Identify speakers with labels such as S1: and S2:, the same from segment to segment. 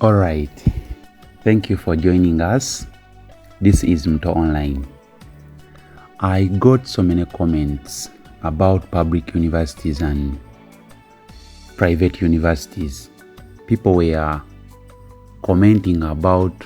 S1: All right. Thank you for joining us. This is Mto Online. I got so many comments about public universities and private universities. People were commenting about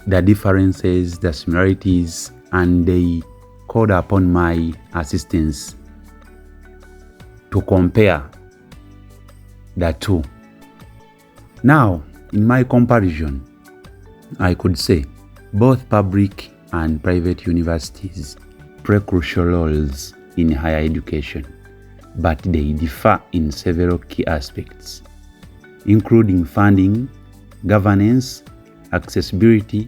S1: the differences, the similarities, and they called upon my assistance to compare the two. Now, in my comparison, I could say both public and private universities play crucial roles in higher education, but they differ in several key aspects, including funding, governance, accessibility,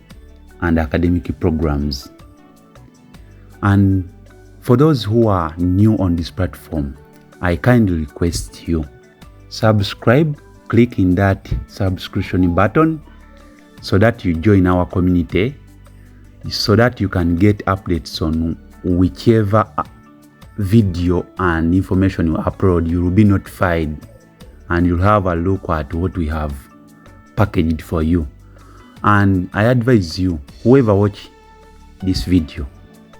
S1: and academic programs. And for those who are new on this platform, I kindly request you subscribe, click in that subscription button so that you join our community, so that you can get updates on whichever video and information you upload. You will be notified and you'll have a look at what we have packaged for you. And I advise you, whoever watch this video,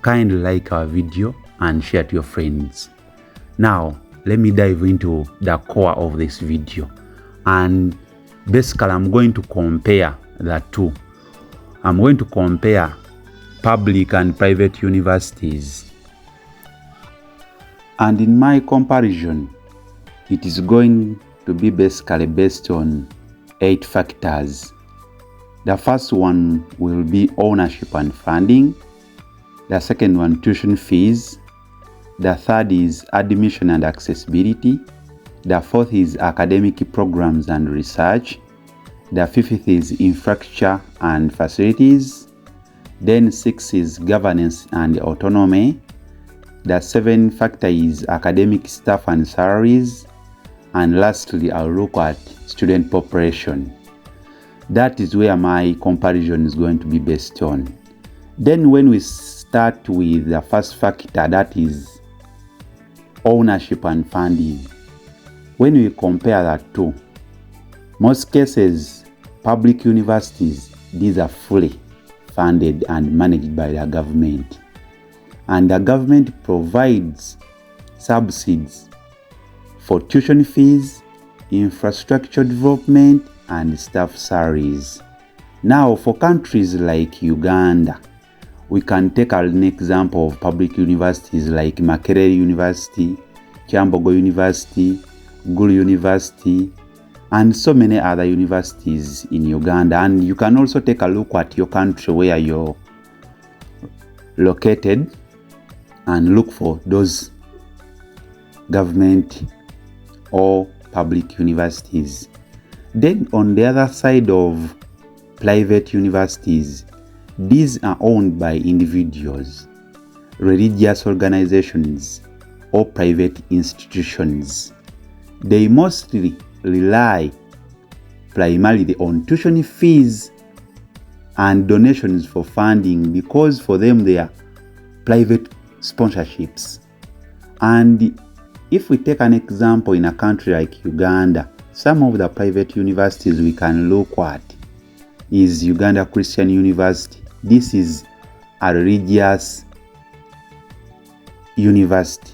S1: kindly like our video and share to your friends. Now, let me dive into the core of this video. And basically, I'm going to compare the two. I'm going to compare public and private universities. And in my comparison, it is going to be basically based on 8 factors. The first one will be ownership and funding. The second one, tuition fees. The third is admission and accessibility. The fourth is academic programs and research. The fifth is infrastructure and facilities. Then 6 is governance and autonomy. The 7th factor is academic staff and salaries. And lastly, I'll look at student population. That is where my comparison is going to be based on. Then when we start with the first factor, that is ownership and funding. When we compare that two, most cases, public universities, these are fully funded and managed by the government. And the government provides subsidies for tuition fees, infrastructure development, and staff salaries. Now, for countries like Uganda, we can take an example of public universities like Makerere University, Kyambogo University, Gulu University, and so many other universities in Uganda. And you can also take a look at your country where you're located and look for those government or public universities. Then on the other side of private universities, these are owned by individuals, religious organizations, or private institutions. They mostly rely primarily on tuition fees and donations for funding, because for them they are private sponsorships. And if we take an example in a country like Uganda, some of the private universities we can look at is Uganda Christian University. This is a religious university.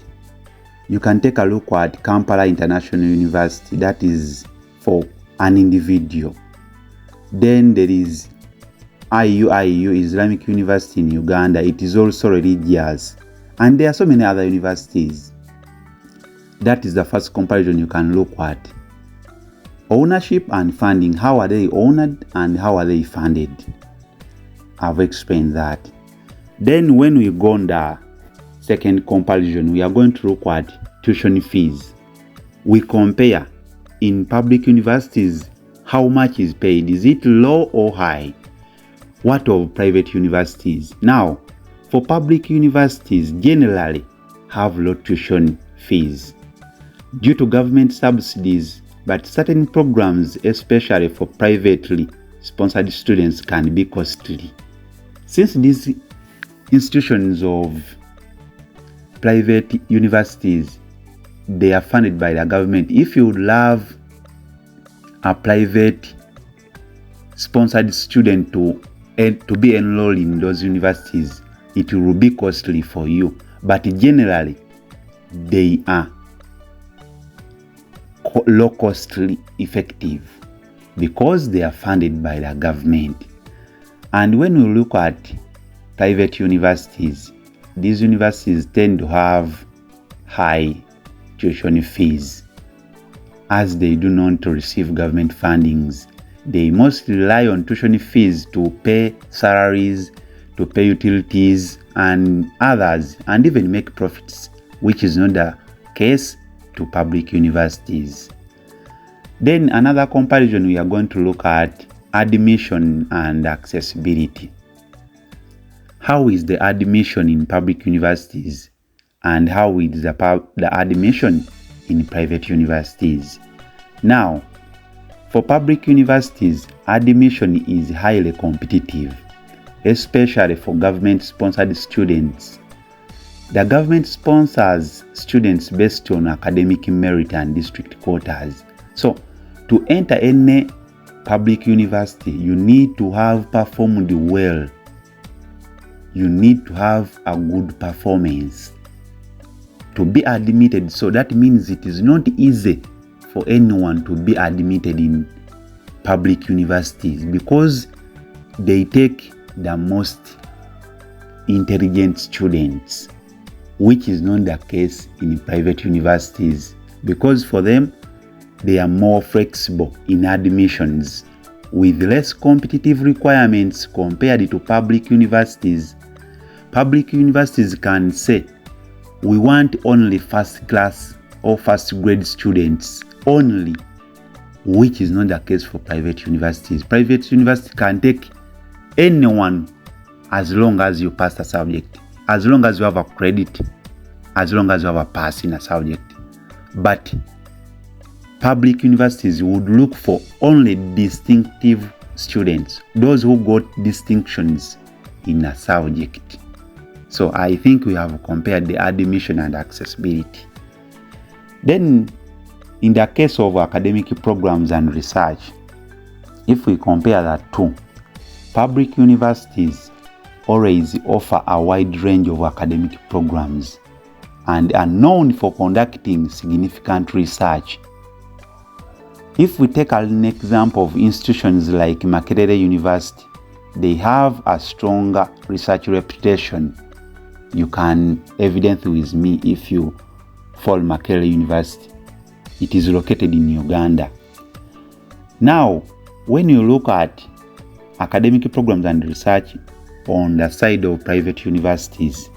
S1: You can take a look at Kampala International University. That is for an individual. Then there is IUIU, Islamic University in Uganda. It is also religious. And there are so many other universities. That is the first comparison you can look at. Ownership and funding. How are they owned and how are they funded? I've explained that. Then when we go on the second comparison, we are going to look at tuition fees. We compare in public universities, how much is paid. Is it low or high? What of private universities? Now, for public universities, generally have low tuition fees due to government subsidies, but certain programs, especially for privately sponsored students, can be costly. Since these institutions of private universities, they are funded by the government. If you love a private sponsored student to be enrolled in those universities, it will be costly for you. But generally, they are low costly effective because they are funded by the government. And when we look at private universities, these universities tend to have high tuition fees as they do not receive government fundings. They mostly rely on tuition fees to pay salaries, to pay utilities and others, and even make profits, which is not the case to public universities. Then another comparison we are going to look at admission and accessibility. How is the admission in public universities and how is the admission in private universities? Now, for public universities, admission is highly competitive, especially for government-sponsored students. The government sponsors students based on academic merit and district quotas. So, to enter any public university, you need to have performed well. You need to have a good performance to be admitted. So that means it is not easy for anyone to be admitted in public universities because they take the most intelligent students, which is not the case in private universities because for them, they are more flexible in admissions with less competitive requirements compared to public universities. Public universities can say, we want only first class or first grade students only, which is not the case for private universities. Private universities can take anyone as long as you pass a subject, as long as you have a credit, as long as you have a pass in a subject. But public universities would look for only distinctive students, those who got distinctions in a subject. So I think we have compared the admission and accessibility. Then, in the case of academic programs and research, if we compare the two, public universities always offer a wide range of academic programs and are known for conducting significant research. If we take an example of institutions like Makerere University, they have a stronger research reputation. You can evidence with me if you follow Makerere University. It is located in Uganda. Now, when you look at academic programs and research on the side of private universities,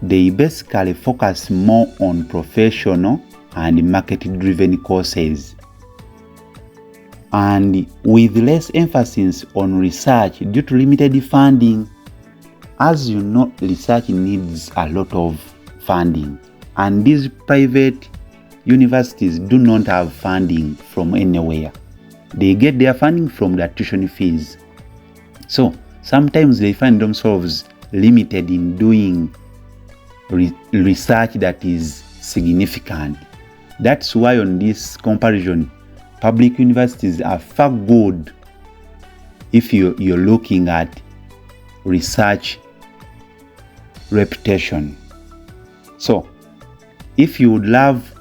S1: they basically focus more on professional and market-driven courses, and with less emphasis on research due to limited funding. As you know, research needs a lot of funding, and these private universities do not have funding from anywhere. They get their funding from their tuition fees. So sometimes they find themselves limited in doing research that is significant. That's why on this comparison, public universities are far good if you're looking at research reputation. So if you would love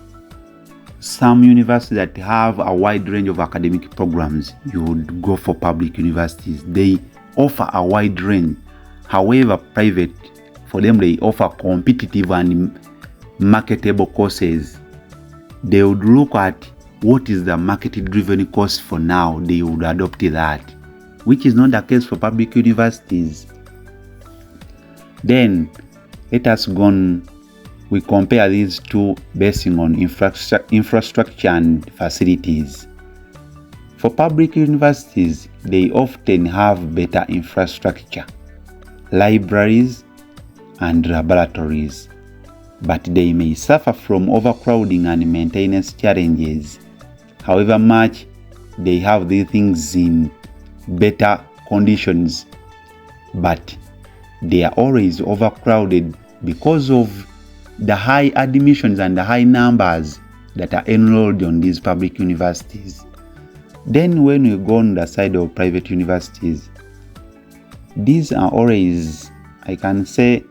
S1: some universities that have a wide range of academic programs, you would go for public universities. They offer a wide range. However, private, for them, they offer competitive and marketable courses. They would look at what is the market-driven course for now. They would adopt that, which is not the case for public universities. Then let us we compare these two based on infrastructure and facilities. For public universities, they often have better infrastructure, libraries and laboratories, but they may suffer from overcrowding and maintenance challenges. However much they have these things in better conditions, but they are always overcrowded because of the high admissions and the high numbers that are enrolled on these public universities. Then when we go on the side of private universities, these are always, I can say,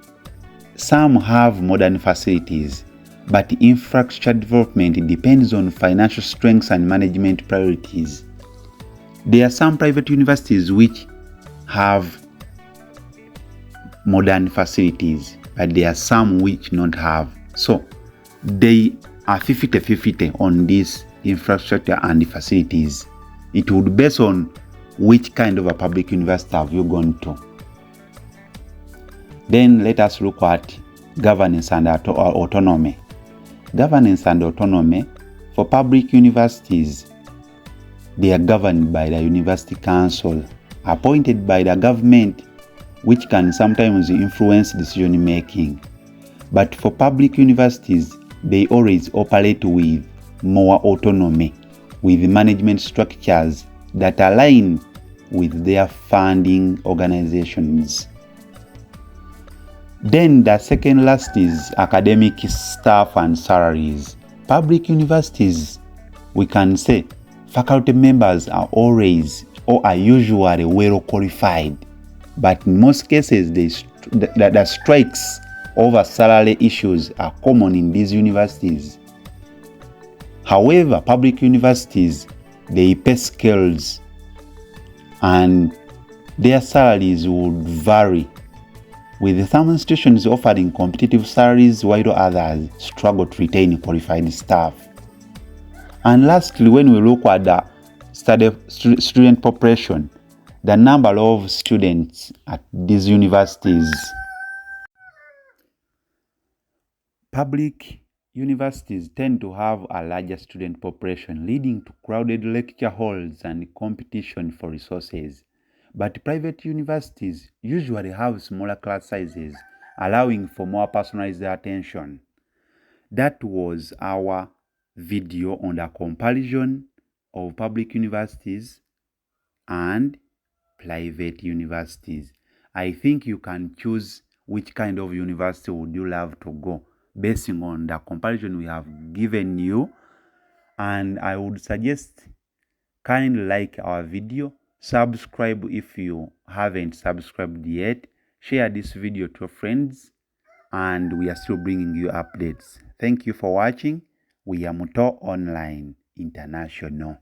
S1: some have modern facilities, but infrastructure development depends on financial strengths and management priorities. There are some private universities which have modern facilities, but there are some which don't have. So they are 50-50 on this infrastructure and the facilities. It would base on which kind of a public university have you gone to. Then let us look at governance and autonomy. Governance and autonomy for public universities, they are governed by the University Council, appointed by the government, which can sometimes influence decision making. But for public universities, they always operate with more autonomy, with management structures that align with their funding organizations. Then the second last is academic staff and salaries. Public universities, we can say faculty members are always or are usually well qualified, but in most cases the strikes over salary issues are common in these universities. However, public universities, they pay scales and their salaries would vary, with some institutions offering competitive salaries while others struggle to retain qualified staff. And lastly, when we look at the student population, the number of students at these universities, public universities tend to have a larger student population, leading to crowded lecture halls and competition for resources. But private universities usually have smaller class sizes, allowing for more personalized attention. That was our video on the comparison of public universities and private universities. I think you can choose which kind of university would you love to go based on the comparison we have given you. And I would suggest kindly like our video, subscribe if you haven't subscribed yet, share this video to your friends, and we are still bringing you updates. Thank you for watching. We are Muto Online International.